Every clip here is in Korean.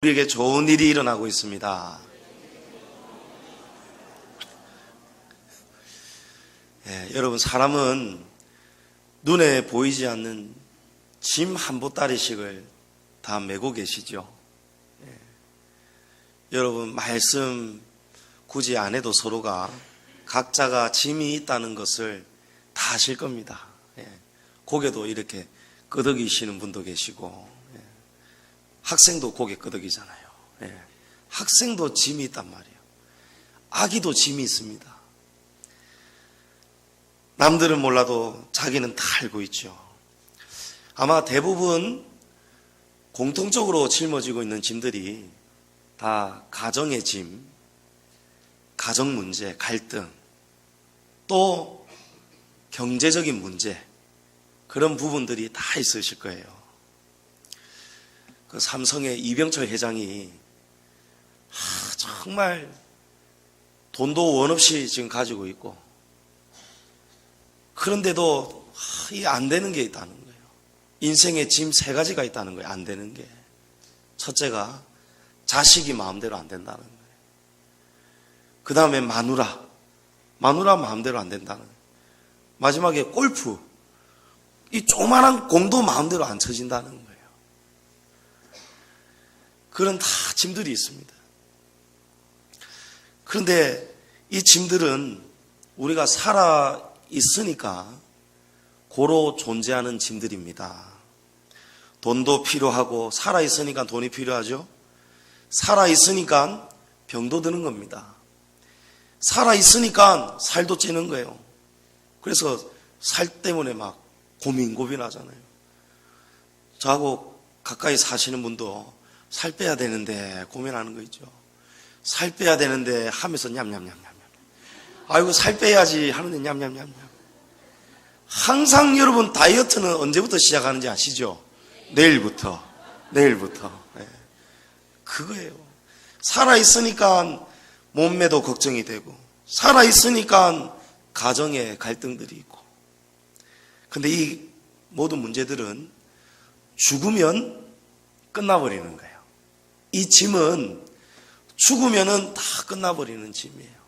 우리에게 좋은 일이 일어나고 있습니다. 여러분, 사람은 눈에 보이지 않는 짐 한 보따리씩을 다 메고 계시죠. 여러분, 말씀 굳이 안 해도 서로가 각자가 짐이 있다는 것을 다 아실 겁니다. 고개도 이렇게 끄덕이시는 분도 계시고, 학생도 고개 끄덕이잖아요. 학생도 짐이 있단 말이에요. 아기도 짐이 있습니다. 남들은 몰라도 자기는 다 알고 있죠. 아마 대부분 공통적으로 짊어지고 있는 짐들이 다 가정의 짐, 가정 문제, 갈등, 또 경제적인 문제, 그런 부분들이 다 있으실 거예요. 그 삼성의 이병철 회장이 정말 돈도 원 없이 지금 가지고 있고, 그런데도 이게 안 되는 게 있다는 거예요. 인생의 짐 3가지가 있다는 거예요. 안 되는 게. 첫째가 자식이 마음대로 안 된다는 거예요. 그 다음에 마누라 마음대로 안 된다는 거예요. 마지막에 골프, 이 조그만한 공도 마음대로 안 쳐진다는 거예요. 그런 다 짐들이 있습니다. 그런데 이 짐들은 우리가 살아 있으니까 고로 존재하는 짐들입니다. 돈도 필요하고, 살아 있으니까 돈이 필요하죠. 살아 있으니까 병도 드는 겁니다. 살아 있으니까 살도 찌는 거예요. 그래서 살 때문에 막 고민하잖아요. 저하고 가까이 사시는 분도 살 빼야 되는데 고민하는 거 있죠. 살 빼야 되는데 하면서 냠냠냠냠. 아이고, 살 빼야지 하는데 냠냠냠냠. 항상 여러분, 다이어트는 언제부터 시작하는지 아시죠? 내일부터. 그거예요. 살아있으니까 몸매도 걱정이 되고, 살아있으니까 가정에 갈등들이 있고. 근데 이 모든 문제들은 죽으면 끝나버리는 거예요. 이 짐은 죽으면은 다 끝나버리는 짐이에요.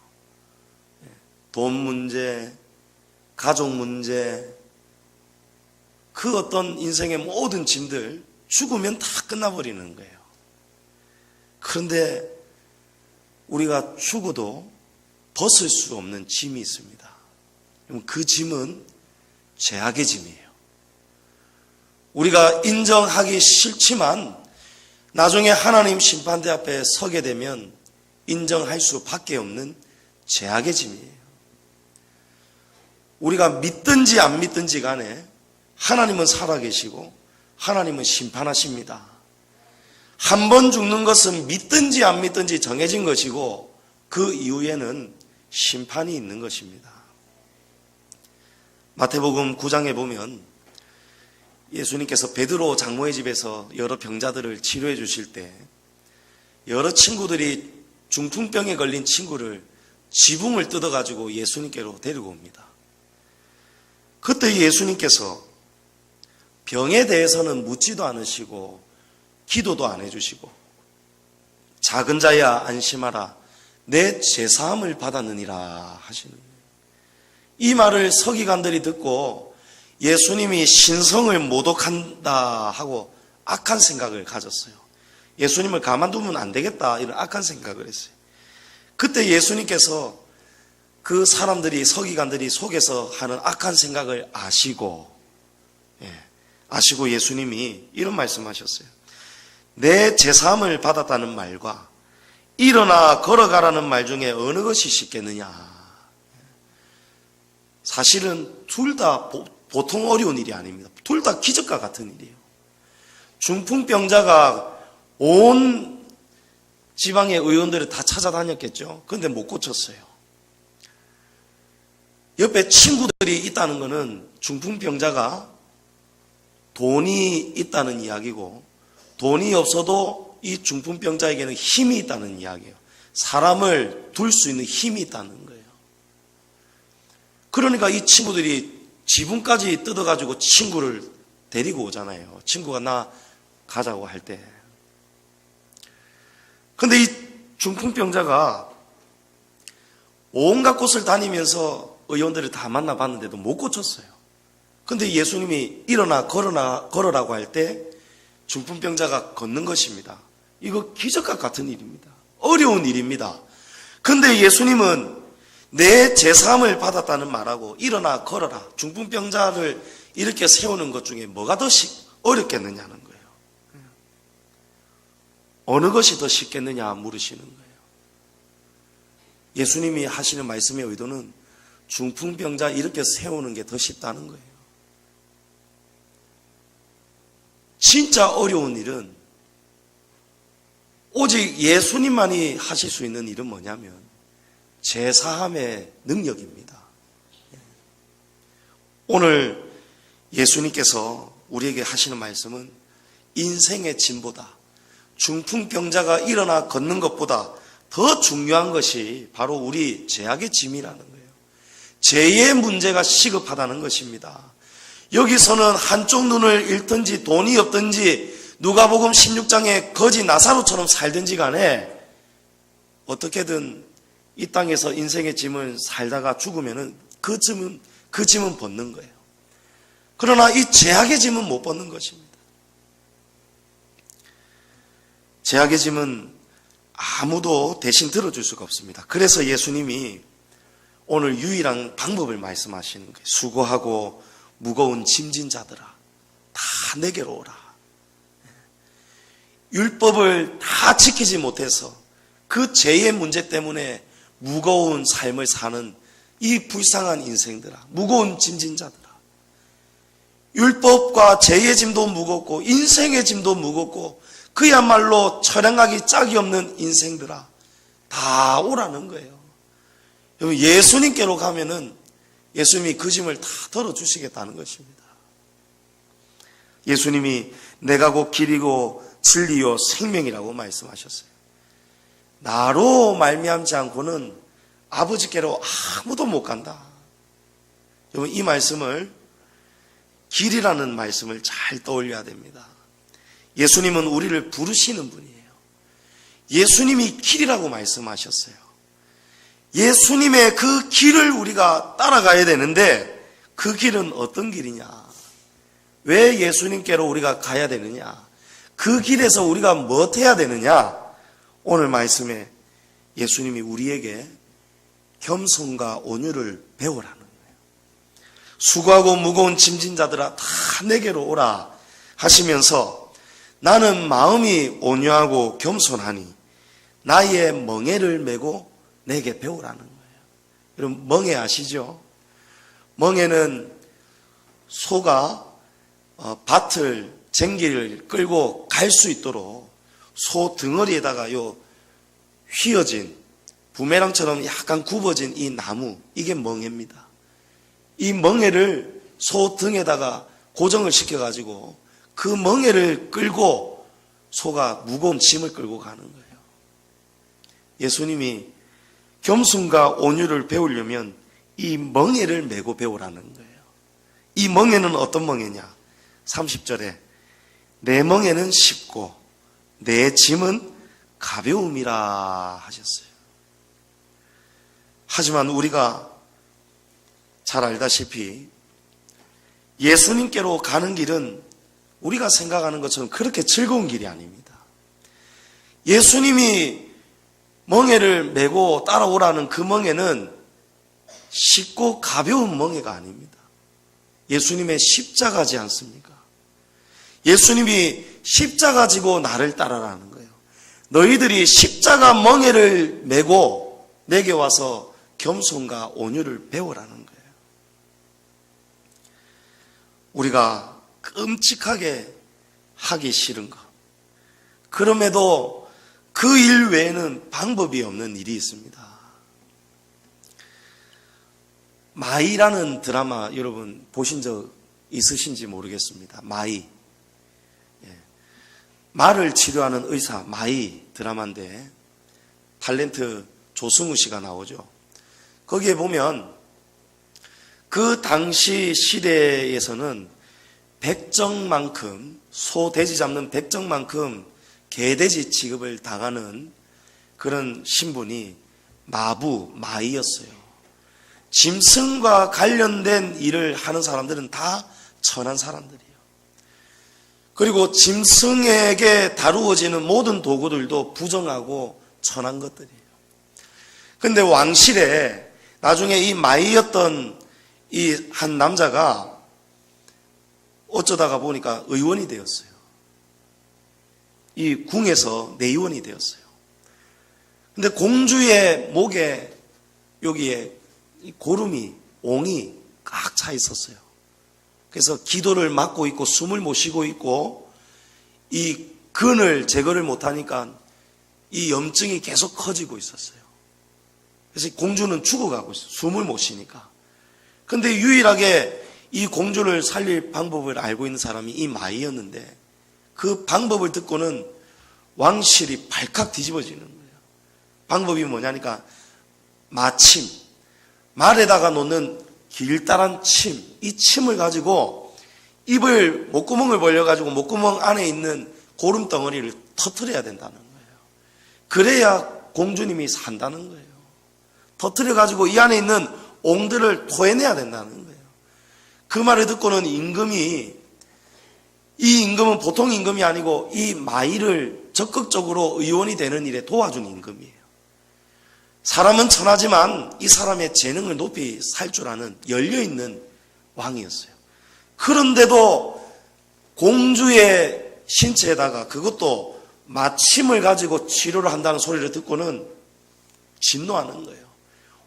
돈 문제, 가족 문제, 그 어떤 인생의 모든 짐들, 죽으면 다 끝나버리는 거예요. 그런데 우리가 죽어도 벗을 수 없는 짐이 있습니다. 그 짐은 죄악의 짐이에요. 우리가 인정하기 싫지만 나중에 하나님 심판대 앞에 서게 되면 인정할 수밖에 없는 죄악의 짐이에요. 우리가 믿든지 안 믿든지 간에 하나님은 살아계시고 하나님은 심판하십니다. 한 번 죽는 것은 믿든지 안 믿든지 정해진 것이고, 그 이후에는 심판이 있는 것입니다. 마태복음 9장에 보면 예수님께서 베드로 장모의 집에서 여러 병자들을 치료해 주실 때 여러 친구들이 중풍병에 걸린 친구를 지붕을 뜯어가지고 예수님께로 데리고 옵니다. 그때 예수님께서 병에 대해서는 묻지도 않으시고 기도도 안 해주시고, 작은 자야 안심하라, 내 죄사함을 받았느니라 하시는 거예요. 이 말을 서기관들이 듣고 예수님이 신성을 모독한다 하고 악한 생각을 가졌어요. 예수님을 가만두면 안 되겠다, 이런 악한 생각을 했어요. 그때 예수님께서 그 사람들이, 서기관들이 속에서 하는 악한 생각을 아시고 예수님이 이런 말씀하셨어요. 내 제사함을 받았다는 말과 일어나 걸어가라는 말 중에 어느 것이 쉽겠느냐. 사실은 둘 다 보통 어려운 일이 아닙니다. 둘 다 기적과 같은 일이에요. 중풍병자가 온 지방의 의원들을 다 찾아다녔겠죠. 그런데 못 고쳤어요. 옆에 친구들이 있다는 것은 중풍병자가 돈이 있다는 이야기고, 돈이 없어도 이 중풍병자에게는 힘이 있다는 이야기예요. 사람을 둘 수 있는 힘이 있다는 거예요. 그러니까 이 친구들이 지붕까지 뜯어가지고 친구를 데리고 오잖아요. 친구가 나 가자고 할 때. 근데 이 중풍병자가 온갖 곳을 다니면서 의원들을 다 만나봤는데도 못 고쳤어요. 근데 예수님이 일어나 걸으라고 할 때 중풍병자가 걷는 것입니다. 이거 기적과 같은 일입니다. 어려운 일입니다. 근데 예수님은 내 제사함을 받았다는 말하고 일어나 걸어라. 중풍병자를 이렇게 세우는 것 중에 뭐가 더 어렵겠느냐는 거예요. 어느 것이 더 쉽겠느냐 물으시는 거예요. 예수님이 하시는 말씀의 의도는 중풍병자 이렇게 세우는 게 더 쉽다는 거예요. 진짜 어려운 일은 오직 예수님만이 하실 수 있는 일은 뭐냐면 제사함의 능력입니다. 오늘 예수님께서 우리에게 하시는 말씀은 인생의 짐보다 중풍병자가 일어나 걷는 것보다 더 중요한 것이 바로 우리 죄악의 짐이라는 거예요. 죄의 문제가 시급하다는 것입니다. 여기서는 한쪽 눈을 잃든지 돈이 없든지 누가복음 16장에 거지 나사로처럼 살든지 간에 어떻게든 이 땅에서 인생의 짐을 살다가 죽으면은 그 짐은 벗는 거예요. 그러나 이 죄악의 짐은 못 벗는 것입니다. 죄악의 짐은 아무도 대신 들어줄 수가 없습니다. 그래서 예수님이 오늘 유일한 방법을 말씀하시는 거예요. 수고하고 무거운 짐진 자들아, 다 내게로 오라. 율법을 다 지키지 못해서 그 죄의 문제 때문에 무거운 삶을 사는 이 불쌍한 인생들아, 무거운 짐진 자들아, 율법과 죄의 짐도 무겁고 인생의 짐도 무겁고 그야말로 처량하기 짝이 없는 인생들아, 다 오라는 거예요. 여러분, 예수님께로 가면은 예수님이 그 짐을 다 덜어주시겠다는 것입니다. 예수님이 내가 곧 길이고 진리요 생명이라고 말씀하셨어요. 나로 말미암지 않고는 아버지께로 아무도 못 간다. 여러분, 이 말씀을 길이라는 말씀을 잘 떠올려야 됩니다. 예수님은 우리를 부르시는 분이에요. 예수님이 길이라고 말씀하셨어요. 예수님의 그 길을 우리가 따라가야 되는데 그 길은 어떤 길이냐? 왜 예수님께로 우리가 가야 되느냐? 그 길에서 우리가 뭐 해야 되느냐? 오늘 말씀에 예수님이 우리에게 겸손과 온유를 배우라는 거예요. 수고하고 무거운 짐진 자들아 다 내게로 오라 하시면서 나는 마음이 온유하고 겸손하니 나의 멍에를 메고 내게 배우라는 거예요. 여러분, 멍에 아시죠? 멍에는 소가 밭을 쟁기를 끌고 갈 수 있도록 소 등어리에다가 요 휘어진 부메랑처럼 약간 굽어진 이 나무, 이게 멍에입니다. 이 멍에를 소 등에다가 고정을 시켜가지고 그 멍에를 끌고 소가 무거운 짐을 끌고 가는 거예요. 예수님이 겸손과 온유를 배우려면 이 멍에를 메고 배우라는 거예요. 이 멍에는 어떤 멍에냐? 30절에 내 멍에는 쉽고 내 짐은 가벼움이라 하셨어요. 하지만 우리가 잘 알다시피 예수님께로 가는 길은 우리가 생각하는 것처럼 그렇게 즐거운 길이 아닙니다. 예수님이 멍에를 메고 따라오라는 그 멍에는 쉽고 가벼운 멍에가 아닙니다. 예수님의 십자가지 않습니까? 예수님이 십자가 지고 나를 따라라는 거예요. 너희들이 십자가 멍에를 메고 내게 와서 겸손과 온유를 배우라는 거예요. 우리가 끔찍하게 하기 싫은 것, 그럼에도 그 일 외에는 방법이 없는 일이 있습니다. 마이라는 드라마 여러분 보신 적 있으신지 모르겠습니다. 마이. 말을 치료하는 의사 마이 드라마인데 탤런트 조승우 씨가 나오죠. 거기에 보면 그 당시 시대에서는 백정만큼, 소, 돼지 잡는 백정만큼 개돼지 취급을 당하는 그런 신분이 마이였어요. 짐승과 관련된 일을 하는 사람들은 다 천한 사람들이에요. 그리고 짐승에게 다루어지는 모든 도구들도 부정하고 천한 것들이에요. 근데 왕실에 나중에 이 마이였던 이 한 남자가 어쩌다가 보니까 의원이 되었어요. 이 궁에서 내의원이 되었어요. 근데 공주의 목에 여기에 고름이, 옹이 꽉 차 있었어요. 그래서 기도를 막고 있고 숨을 못 쉬고 있고 이 근을 제거를 못하니까 이 염증이 계속 커지고 있었어요. 그래서 공주는 죽어가고 있어요. 숨을 못 쉬니까. 근데 유일하게 이 공주를 살릴 방법을 알고 있는 사람이 이 마이였는데 그 방법을 듣고는 왕실이 발칵 뒤집어지는 거예요. 방법이 뭐냐니까 마침, 말에다가 놓는 길다란 침, 이 침을 가지고 입을, 목구멍을 벌려가지고 목구멍 안에 있는 고름 덩어리를 터뜨려야 된다는 거예요. 그래야 공주님이 산다는 거예요. 터뜨려가지고 이 안에 있는 옹들을 토해내야 된다는 거예요. 그 말을 듣고는 이 임금은 보통 임금이 아니고 이 마이를 적극적으로 의원이 되는 일에 도와준 임금이에요. 사람은 천하지만 이 사람의 재능을 높이 살 줄 아는 열려있는 왕이었어요. 그런데도 공주의 신체에다가 그것도 마침을 가지고 치료를 한다는 소리를 듣고는 진노하는 거예요.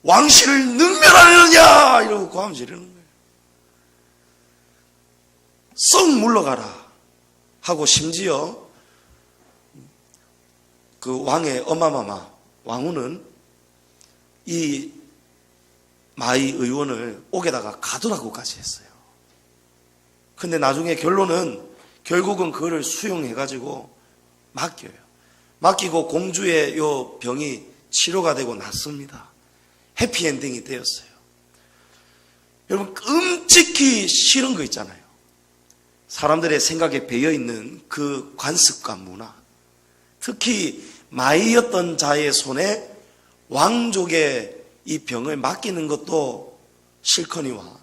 왕실을 능멸하느냐 이러고 고함 지르는 거예요. 썩 물러가라 하고 심지어 그 왕의 엄마마마 왕후는 이 마이 의원을 옥에다가 가두라고까지 했어요. 근데 나중에 결국은 그거를 수용해가지고 맡겨요. 맡기고 공주의 요 병이 치료가 되고 났습니다. 해피엔딩이 되었어요. 여러분, 끔찍히 싫은 거 있잖아요. 사람들의 생각에 배어있는 그 관습과 문화, 특히 마이였던 자의 손에 왕족의 이 병을 맡기는 것도 싫거니와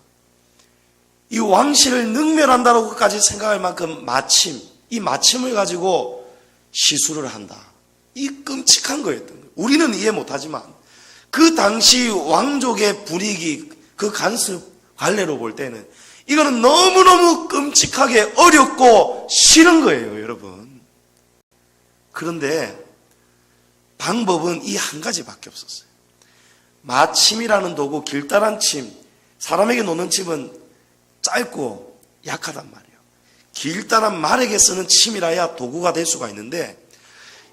이 왕실을 능멸한다고까지 생각할 만큼 이 마침을 가지고 시술을 한다. 이 끔찍한 거였던 거예요. 우리는 이해 못하지만 그 당시 왕족의 분위기, 그 간섭 관례로 볼 때는 이거는 너무너무 끔찍하게 어렵고 싫은 거예요, 여러분. 그런데 방법은 이 한 가지밖에 없었어요. 마침이라는 도구, 길다란 침, 사람에게 놓는 침은 짧고 약하단 말이에요. 길다란 말에게 쓰는 침이라야 도구가 될 수가 있는데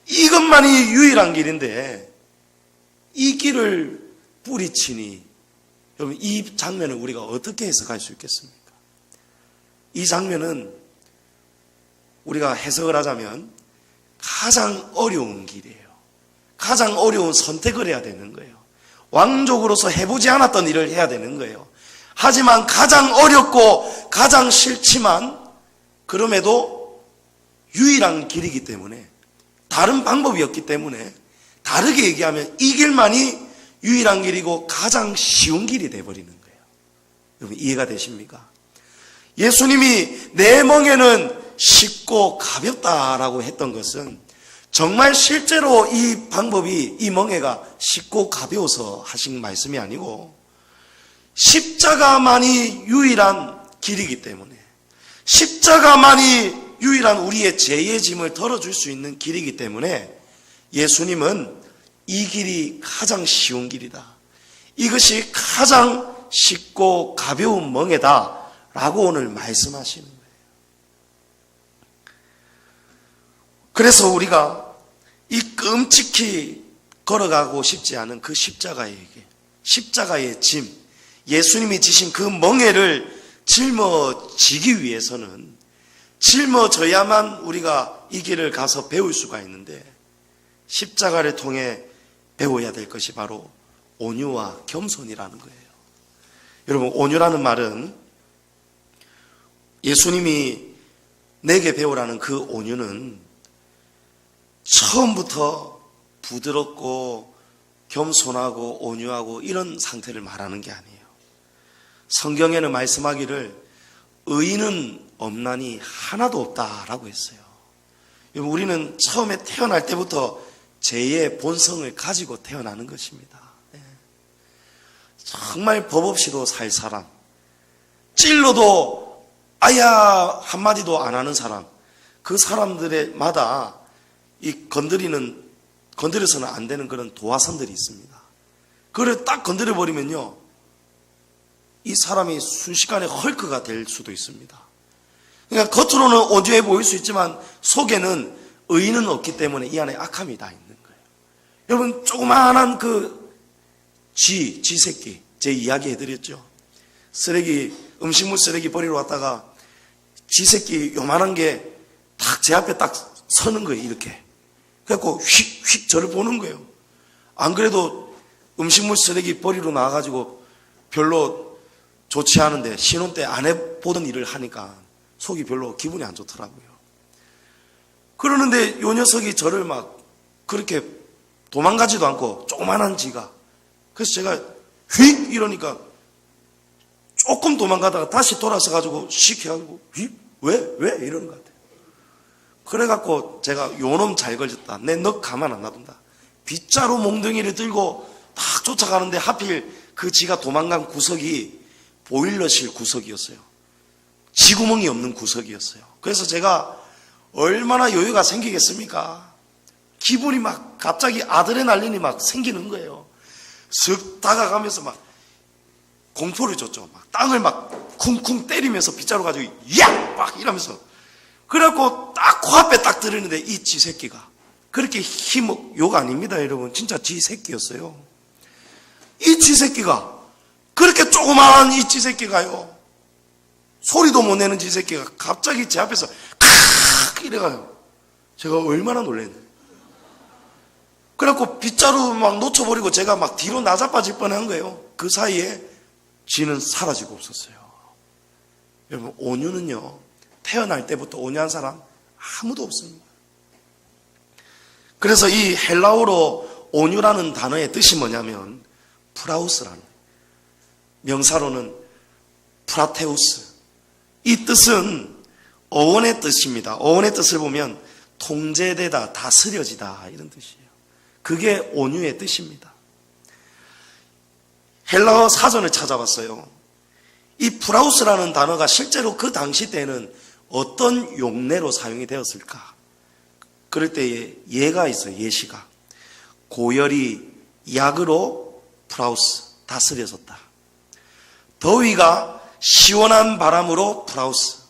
이것만이 유일한 길인데 이 길을 뿌리치니 여러분, 이 장면을 우리가 어떻게 해석할 수 있겠습니까? 이 장면은 우리가 해석을 하자면 가장 어려운 길이에요. 가장 어려운 선택을 해야 되는 거예요. 왕족으로서 해보지 않았던 일을 해야 되는 거예요. 하지만 가장 어렵고 가장 싫지만 그럼에도 유일한 길이기 때문에, 다른 방법이 없기 때문에, 다르게 얘기하면 이 길만이 유일한 길이고 가장 쉬운 길이 되어버리는 거예요. 여러분, 이해가 되십니까? 예수님이 내 멍에는 쉽고 가볍다라고 했던 것은 정말 실제로 이 방법이, 이 멍에가 쉽고 가벼워서 하신 말씀이 아니고 십자가만이 유일한 길이기 때문에, 십자가만이 유일한 우리의 죄의 짐을 덜어줄 수 있는 길이기 때문에 예수님은 이 길이 가장 쉬운 길이다, 이것이 가장 쉽고 가벼운 멍에다 라고 오늘 말씀하시는 거예요. 그래서 우리가 이 끔찍히 걸어가고 싶지 않은 그 십자가의 짐, 예수님이 지신 그 멍에를 짊어지기 위해서는 짊어져야만 우리가 이 길을 가서 배울 수가 있는데, 십자가를 통해 배워야 될 것이 바로 온유와 겸손이라는 거예요. 여러분, 온유라는 말은 예수님이 내게 배우라는 그 온유는 처음부터 부드럽고 겸손하고 온유하고 이런 상태를 말하는 게 아니에요. 성경에는 말씀하기를 의인은 없나니 하나도 없다라고 했어요. 우리는 처음에 태어날 때부터 죄의 본성을 가지고 태어나는 것입니다. 정말 법 없이도 살 사람, 찔러도 아야 한마디도 안 하는 사람, 그 사람들마다 이 건드려서는 안 되는 그런 도화선들이 있습니다. 그걸 딱 건드려버리면요, 이 사람이 순식간에 헐크가 될 수도 있습니다. 그러니까 겉으로는 온유해 보일 수 있지만 속에는 의인은 없기 때문에 이 안에 악함이 다 있는 거예요. 여러분, 조그마한 그 쥐새끼, 제 이야기 해드렸죠. 음식물 쓰레기 버리러 왔다가 쥐새끼 요만한 게 딱 제 앞에 딱 서는 거예요, 이렇게. 그래갖고 휙휙 저를 보는 거예요. 안 그래도 음식물 쓰레기 버리러 나와가지고 별로 좋지 않은데 신혼 때 안 해보던 일을 하니까 속이 별로 기분이 안 좋더라고요. 그러는데 요 녀석이 저를 막 그렇게 도망가지도 않고 조그만한 지가, 그래서 제가 휙 이러니까 조금 도망가다가 다시 돌아서 가지고 씩 해가지고 왜 이러는 것 같아요. 그래갖고 제가 요놈 잘 걸렸다, 내 너 가만 안 놔둔다, 빗자루 몽둥이를 들고 딱 쫓아가는데 하필 그 지가 도망간 구석이 보일러실 구석이었어요. 지구멍이 없는 구석이었어요. 그래서 제가 얼마나 여유가 생기겠습니까? 기분이 막 갑자기 아드레날린이 막 생기는 거예요. 슥 다가가면서 막 공포를 줬죠. 막 땅을 막 쿵쿵 때리면서 빗자루 가지고 야! 막 이러면서, 그래갖고 딱 코앞에 딱 들었는데 이 쥐새끼가 그렇게 욕 아닙니다, 여러분. 진짜 쥐새끼였어요. 이 쥐새끼가, 그렇게 조그마한 이 쥐새끼가요, 소리도 못 내는 쥐새끼가 갑자기 제 앞에서 칵 이래가요. 제가 얼마나 놀랐는데. 그래갖고 빗자루 막 놓쳐버리고 제가 막 뒤로 나자빠질 뻔한 거예요. 그 사이에 쥐는 사라지고 없었어요. 여러분, 온유는요, 태어날 때부터 온유한 사람 아무도 없습니다. 그래서 이 헬라어로 온유라는 단어의 뜻이 뭐냐면 프라우스라는 거예요. 명사로는 프라테우스. 이 뜻은 어원의 뜻입니다. 어원의 뜻을 보면 통제되다, 다스려지다 이런 뜻이에요. 그게 온유의 뜻입니다. 헬라어 사전을 찾아봤어요. 이 프라우스라는 단어가 실제로 그 당시 때는 어떤 용례로 사용이 되었을까? 그럴 때 예가 있어요. 예시가. 고열이 약으로 프라우스, 다스려졌다. 더위가 시원한 바람으로 프라우스,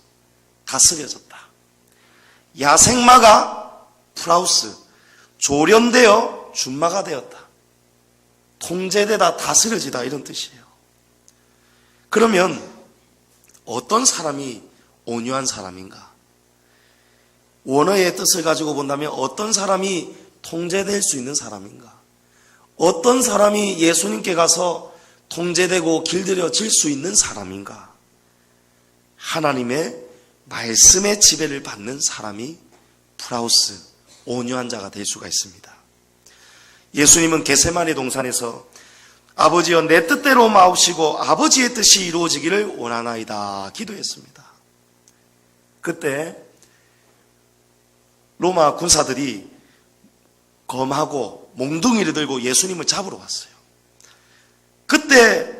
다스려졌다. 야생마가 프라우스, 조련되어 준마가 되었다. 통제되다, 다스려지다 이런 뜻이에요. 그러면 어떤 사람이 온유한 사람인가? 원어의 뜻을 가지고 본다면 어떤 사람이 통제될 수 있는 사람인가? 어떤 사람이 예수님께 가서 통제되고 길들여질 수 있는 사람인가? 하나님의 말씀의 지배를 받는 사람이 프라우스, 온유한 자가 될 수가 있습니다. 예수님은 겟세마네 동산에서 아버지여 내 뜻대로 마옵시고 아버지의 뜻이 이루어지기를 원하나이다 기도했습니다. 그때 로마 군사들이 검하고 몽둥이를 들고 예수님을 잡으러 왔어요. 그때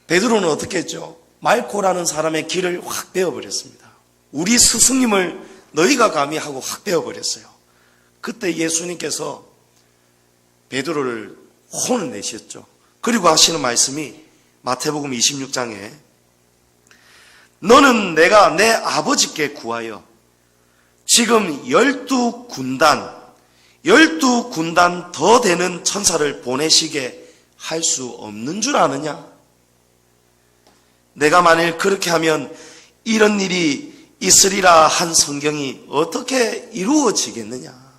베드로는 어떻게 했죠? 말코라는 사람의 길을 확 베어버렸습니다. 우리 스승님을 너희가 감히 하고 확 베어버렸어요. 그때 예수님께서 베드로를 혼을 내셨죠. 그리고 하시는 말씀이 마태복음 26장에 너는 내가 내 아버지께 구하여 지금 12군단 더 되는 천사를 보내시게 할 수 없는 줄 아느냐? 내가 만일 그렇게 하면 이런 일이 있으리라 한 성경이 어떻게 이루어지겠느냐?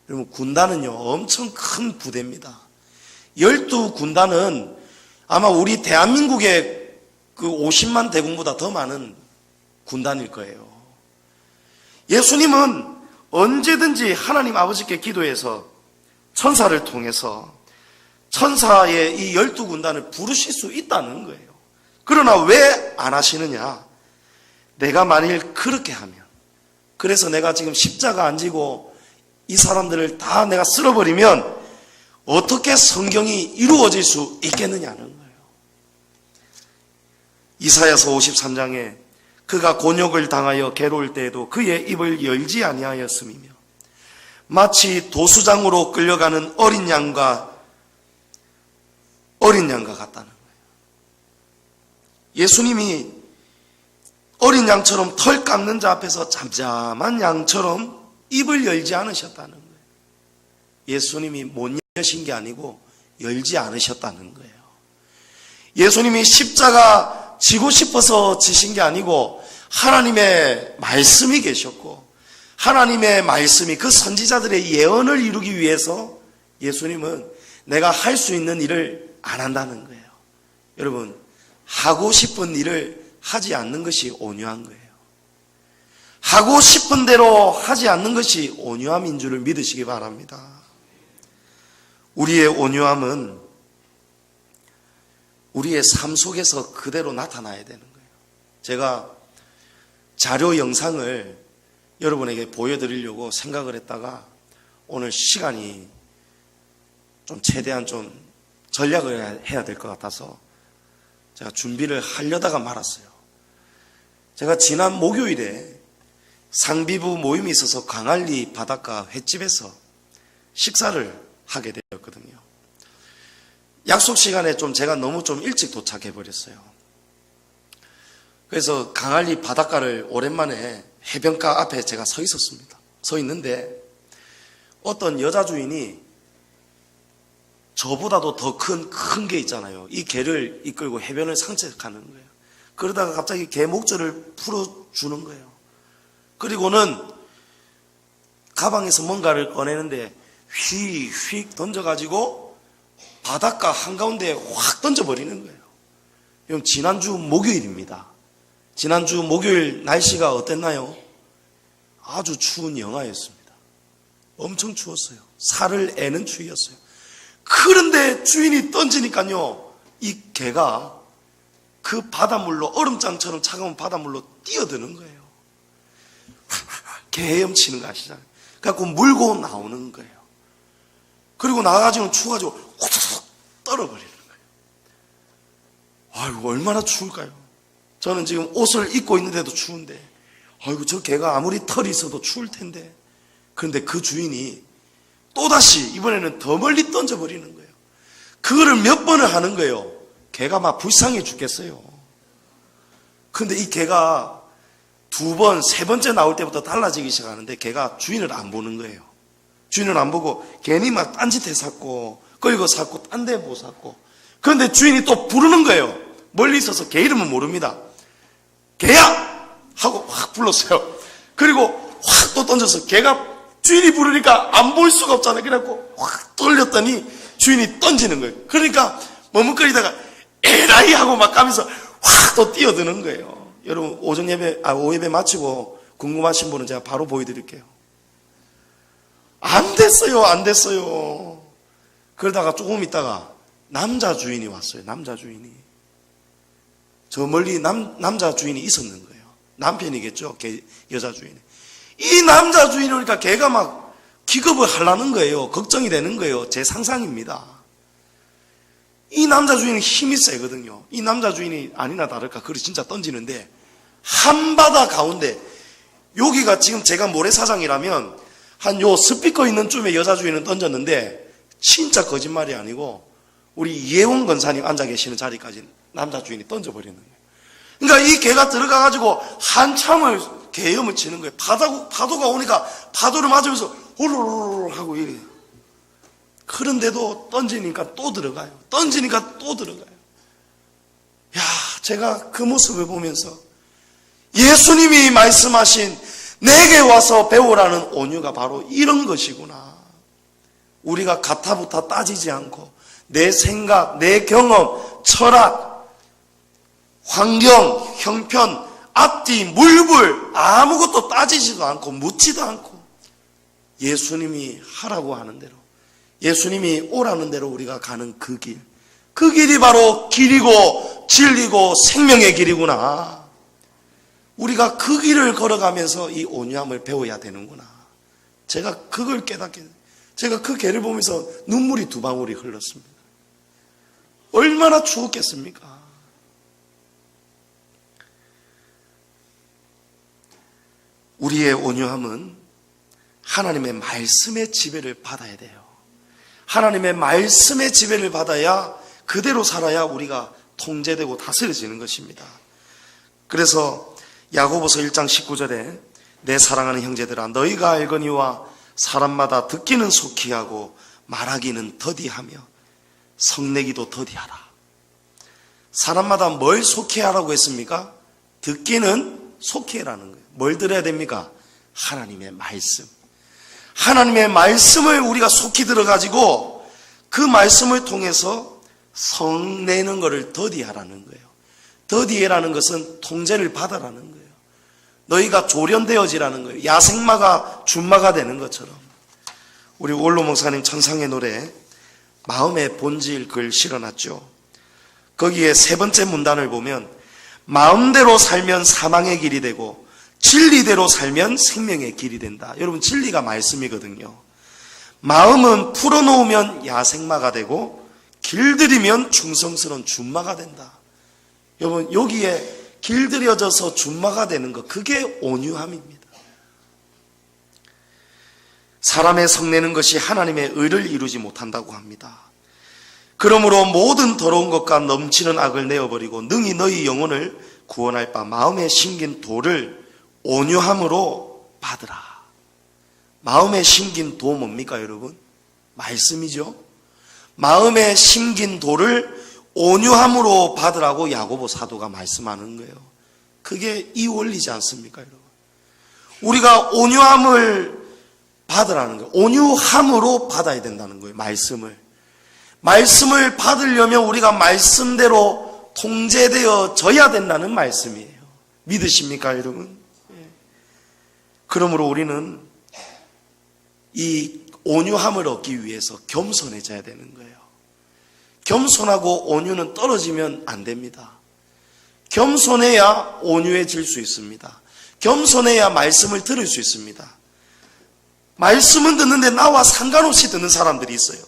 여러분, 군단은요 엄청 큰 부대입니다. 12군단은 아마 우리 대한민국의 그 50만 대군보다 더 많은 군단일 거예요. 예수님은 언제든지 하나님 아버지께 기도해서 천사를 통해서 천사의 이 12군단을 부르실 수 있다는 거예요. 그러나 왜 안 하시느냐? 내가 만일 그렇게 하면, 그래서 내가 지금 십자가 안 지고 이 사람들을 다 내가 쓸어버리면 어떻게 성경이 이루어질 수 있겠느냐는 거예요. 이사야서 53장에 그가 곤욕을 당하여 괴로울 때에도 그의 입을 열지 아니하였음이며 마치 도수장으로 끌려가는 어린 양과 같다는 거예요. 예수님이 어린 양처럼 털 깎는 자 앞에서 잠잠한 양처럼 입을 열지 않으셨다는 거예요. 예수님이 못 여신 게 아니고 열지 않으셨다는 거예요. 예수님이 십자가 지고 싶어서 지신 게 아니고 하나님의 말씀이 계셨고 하나님의 말씀이 그 선지자들의 예언을 이루기 위해서 예수님은 내가 할 수 있는 일을 안 한다는 거예요. 여러분, 하고 싶은 일을 하지 않는 것이 온유한 거예요. 하고 싶은 대로 하지 않는 것이 온유함인 줄을 믿으시기 바랍니다. 우리의 온유함은 우리의 삶 속에서 그대로 나타나야 되는 거예요. 제가 자료 영상을 여러분에게 보여드리려고 생각을 했다가 오늘 시간이 좀 최대한 좀 전략을 해야 될 것 같아서 제가 준비를 하려다가 말았어요. 제가 지난 목요일에 상비부 모임이 있어서 광안리 바닷가 횟집에서 식사를 하게 되었거든요. 약속 시간에 제가 너무 일찍 도착해 버렸어요. 그래서 광안리 바닷가를 오랜만에 해변가 앞에 제가 서 있었습니다. 서 있는데 어떤 여자 주인이 저보다도 더 큰 개 있잖아요. 이 개를 이끌고 해변을 산책하는 거예요. 그러다가 갑자기 개 목줄을 풀어주는 거예요. 그리고는 가방에서 뭔가를 꺼내는데 휙 던져가지고 바닷가 한가운데에 확 던져버리는 거예요. 그럼 지난주 목요일입니다. 지난주 목요일 날씨가 어땠나요? 아주 추운 영하였습니다. 엄청 추웠어요. 살을 애는 추위였어요. 그런데 주인이 던지니까요, 이 개가 그 바닷물로, 얼음장처럼 차가운 바닷물로 뛰어드는 거예요. 개 헤엄치는 거 아시잖아요. 그래갖고 물고 나오는 거예요. 그리고 나가가지고 추워가지고 호둑 떨어버리는 거예요. 아이고, 얼마나 추울까요? 저는 지금 옷을 입고 있는데도 추운데, 아이고, 저 개가 아무리 털이 있어도 추울 텐데. 그런데 그 주인이 또다시 이번에는 더 멀리 던져버리는 거예요. 그거를 몇 번을 하는 거예요. 개가 막 불쌍해 죽겠어요. 그런데 이 개가 두 번, 세 번째 나올 때부터 달라지기 시작하는데 개가 주인을 안 보는 거예요. 주인을 안 보고 괜히 막 딴짓해 샀고 끌고 샀고 딴 데 못 샀고. 그런데 주인이 또 부르는 거예요. 멀리 있어서 개 이름은 모릅니다. 개야! 하고 확 불렀어요. 그리고 확 또 던져서 개가 주인이 부르니까 안 볼 수가 없잖아요. 그래갖고 확 돌렸더니 주인이 던지는 거예요. 그러니까 머뭇거리다가 에라이 하고 막 가면서 확 또 뛰어드는 거예요. 여러분, 오예배 마치고 궁금하신 분은 제가 바로 보여드릴게요. 안 됐어요. 그러다가 조금 있다가 남자 주인이 왔어요. 남자 주인이. 저 멀리 남자 주인이 있었는 거예요. 남편이겠죠. 여자 주인이. 이 남자 주인이 오니까 걔가 막 기겁을 하려는 거예요. 걱정이 되는 거예요. 제 상상입니다. 이 남자 주인은 힘이 세거든요. 이 남자 주인이 아니나 다를까 그걸 진짜 던지는데 한바다 가운데, 여기가 지금 제가 모래사장이라면 한 요 스피커 있는 쯤에 여자 주인은 던졌는데 진짜 거짓말이 아니고 우리 이혜원 권사님 앉아 계시는 자리까지 남자 주인이 던져버리는 거예요. 그러니까 이 개가 들어가가지고 한참을 개염을 치는 거예요. 파도가 오니까 파도를 맞으면서 호로로로 하고 이래요. 그런데도 던지니까 또 들어가요. 던지니까 또 들어가요. 야, 제가 그 모습을 보면서 예수님이 말씀하신 내게 와서 배우라는 온유가 바로 이런 것이구나. 우리가 가타부타 따지지 않고 내 생각, 내 경험, 철학, 환경, 형편, 앞뒤, 물불 아무것도 따지지도 않고 묻지도 않고 예수님이 하라고 하는 대로, 예수님이 오라는 대로 우리가 가는 그 길, 그 길이 바로 길이고 진리고 생명의 길이구나. 우리가 그 길을 걸어가면서 이 온유함을 배워야 되는구나. 제가 그걸 깨닫게, 제가 그 개를 보면서 눈물이 두 방울이 흘렀습니다. 얼마나 추웠겠습니까? 우리의 온유함은 하나님의 말씀의 지배를 받아야 돼요. 하나님의 말씀의 지배를 받아야, 그대로 살아야 우리가 통제되고 다스려지는 것입니다. 그래서 야고보서 1장 19절에 내 사랑하는 형제들아 너희가 알거니와 사람마다 듣기는 속히 하고 말하기는 더디하며 성내기도 더디하라. 사람마다 뭘 속히 하라고 했습니까? 듣기는 속히 하라는 거예요. 뭘 들어야 됩니까? 하나님의 말씀. 하나님의 말씀을 우리가 속히 들어가지고 그 말씀을 통해서 성내는 것을 더디하라는 거예요. 더디해라는 것은 통제를 받아라는 거예요. 너희가 조련되어지라는 거예요. 야생마가 준마가 되는 것처럼. 우리 원로 목사님 천상의 노래 마음의 본질 글 실어놨죠. 거기에 세 번째 문단을 보면 마음대로 살면 사망의 길이 되고 진리대로 살면 생명의 길이 된다. 여러분, 진리가 말씀이거든요. 마음은 풀어놓으면 야생마가 되고 길들이면 충성스러운 준마가 된다. 여러분, 여기에 길들여져서 준마가 되는 것, 그게 온유함입니다. 사람의 성내는 것이 하나님의 의를 이루지 못한다고 합니다. 그러므로 모든 더러운 것과 넘치는 악을 내어버리고 능히 너희 영혼을 구원할 바 마음에 심긴 도를 온유함으로 받으라. 마음에 심긴 도 뭡니까 여러분? 말씀이죠. 마음에 심긴 도를 온유함으로 받으라고 야고보 사도가 말씀하는 거예요. 그게 이 원리지 않습니까 여러분? 우리가 온유함을 받으라는 거예요. 온유함으로 받아야 된다는 거예요. 말씀을 받으려면 우리가 말씀대로 통제되어져야 된다는 말씀이에요. 믿으십니까 여러분? 그러므로 우리는 이 온유함을 얻기 위해서 겸손해져야 되는 거예요. 겸손하고 온유는 떨어지면 안 됩니다. 겸손해야 온유해질 수 있습니다. 겸손해야 말씀을 들을 수 있습니다. 말씀은 듣는데 나와 상관없이 듣는 사람들이 있어요.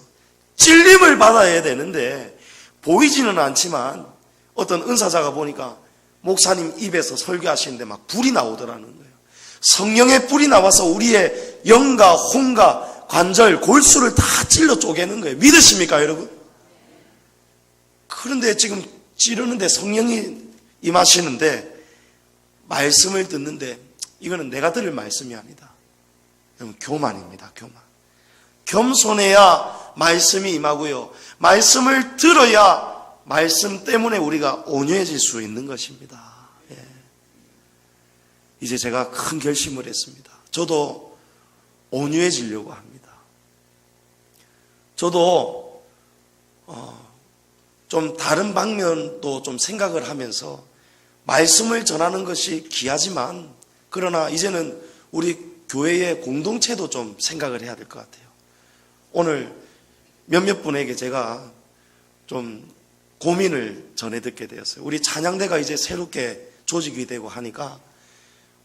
찔림을 받아야 되는데 보이지는 않지만 어떤 은사자가 보니까 목사님 입에서 설교하시는데 막 불이 나오더라는 거예요. 성령의 불이 나와서 우리의 영과 혼과 관절, 골수를 다 찔러 쪼개는 거예요. 믿으십니까 여러분? 그런데 지금 찌르는데 성령이 임하시는데 말씀을 듣는데 이거는 내가 들을 말씀이 아니다. 여러분, 교만입니다. 교만. 겸손해야 말씀이 임하고요. 말씀을 들어야 말씀 때문에 우리가 온유해질 수 있는 것입니다. 예. 이제 제가 큰 결심을 했습니다. 저도 온유해지려고 합니다. 저도 좀 다른 방면도 좀 생각을 하면서 말씀을 전하는 것이 귀하지만 그러나 이제는 우리 교회의 공동체도 좀 생각을 해야 될 것 같아요. 오늘 몇몇 분에게 제가 좀 고민을 전해 듣게 되었어요. 우리 찬양대가 이제 새롭게 조직이 되고 하니까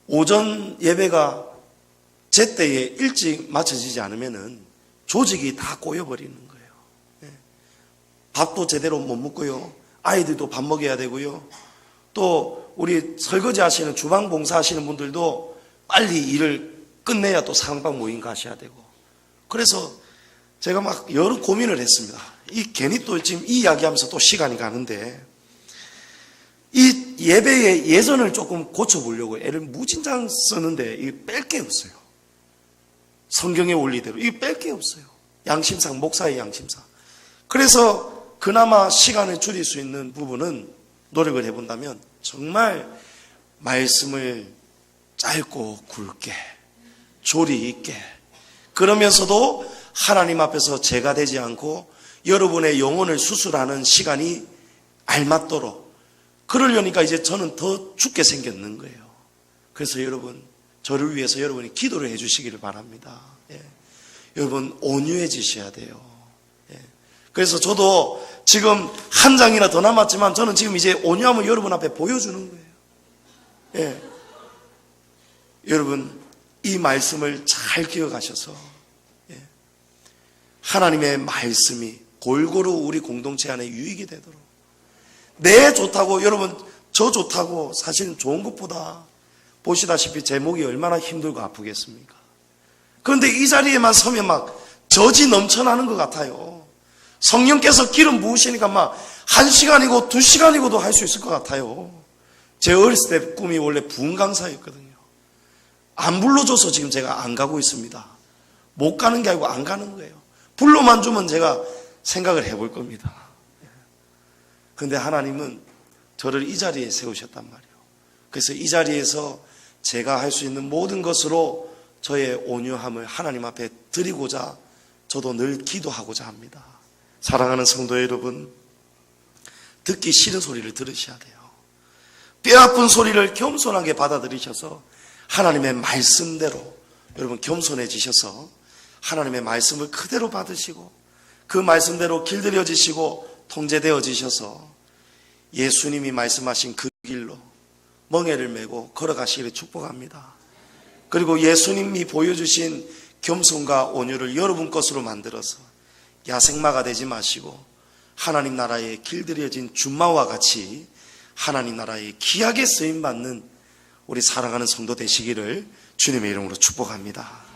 오전 예배가 제때에 일찍 마쳐지지 않으면은 조직이 다 꼬여버리는 거예요. 밥도 제대로 못 먹고요. 아이들도 밥 먹여야 되고요. 또 우리 설거지 하시는 주방 봉사 하시는 분들도 빨리 일을 끝내야 또 상방 모임 가셔야 되고. 그래서 제가 막 여러 고민을 했습니다. 괜히 또 지금 이 이야기하면서 또 시간이 가는데 이 예배의 예전을 조금 고쳐보려고 애를 무진장 쓰는데 이게 뺄 게 없어요. 성경의 원리대로 이게 뺄 게 없어요. 양심상, 목사의 양심상. 그래서 그나마 시간을 줄일 수 있는 부분은 노력을 해본다면 정말 말씀을 짧고 굵게 조리 있게 그러면서도 하나님 앞에서 제가 되지 않고 여러분의 영혼을 수술하는 시간이 알맞도록 그러려니까 이제 저는 더 죽게 생겼는 거예요. 그래서 여러분 저를 위해서 여러분이 기도를 해 주시기를 바랍니다. 예. 여러분 온유해지셔야 돼요. 예. 그래서 저도 지금 한 장이나 더 남았지만 저는 지금 이제 온유함을 여러분 앞에 보여주는 거예요. 예. 여러분 이 말씀을 잘 기억하셔서 하나님의 말씀이 골고루 우리 공동체 안에 유익이 되도록, 내 좋다고, 여러분 저 좋다고 사실은 좋은 것보다 보시다시피 제목이 얼마나 힘들고 아프겠습니까? 그런데 이 자리에만 서면 막 저지 넘쳐나는 것 같아요. 성령께서 기름 부으시니까 막 1시간이고 2시간이고도 할 수 있을 것 같아요. 제 어렸을 때 꿈이 원래 부흥 강사였거든요. 안 불러줘서 지금 제가 안 가고 있습니다. 못 가는 게 아니고 안 가는 거예요. 불러만 주면 제가 생각을 해볼 겁니다. 그런데 하나님은 저를 이 자리에 세우셨단 말이에요. 그래서 이 자리에서 제가 할 수 있는 모든 것으로 저의 온유함을 하나님 앞에 드리고자 저도 늘 기도하고자 합니다. 사랑하는 성도 여러분, 듣기 싫은 소리를 들으셔야 돼요. 뼈아픈 소리를 겸손하게 받아들이셔서 하나님의 말씀대로 여러분 겸손해지셔서 하나님의 말씀을 그대로 받으시고 그 말씀대로 길들여지시고 통제되어지셔서 예수님이 말씀하신 그 길로 멍에를 메고 걸어가시기를 축복합니다. 그리고 예수님이 보여주신 겸손과 온유를 여러분 것으로 만들어서 야생마가 되지 마시고 하나님 나라에 길들여진 준마와 같이 하나님 나라에 귀하게 쓰임받는 우리 사랑하는 성도 되시기를 주님의 이름으로 축복합니다.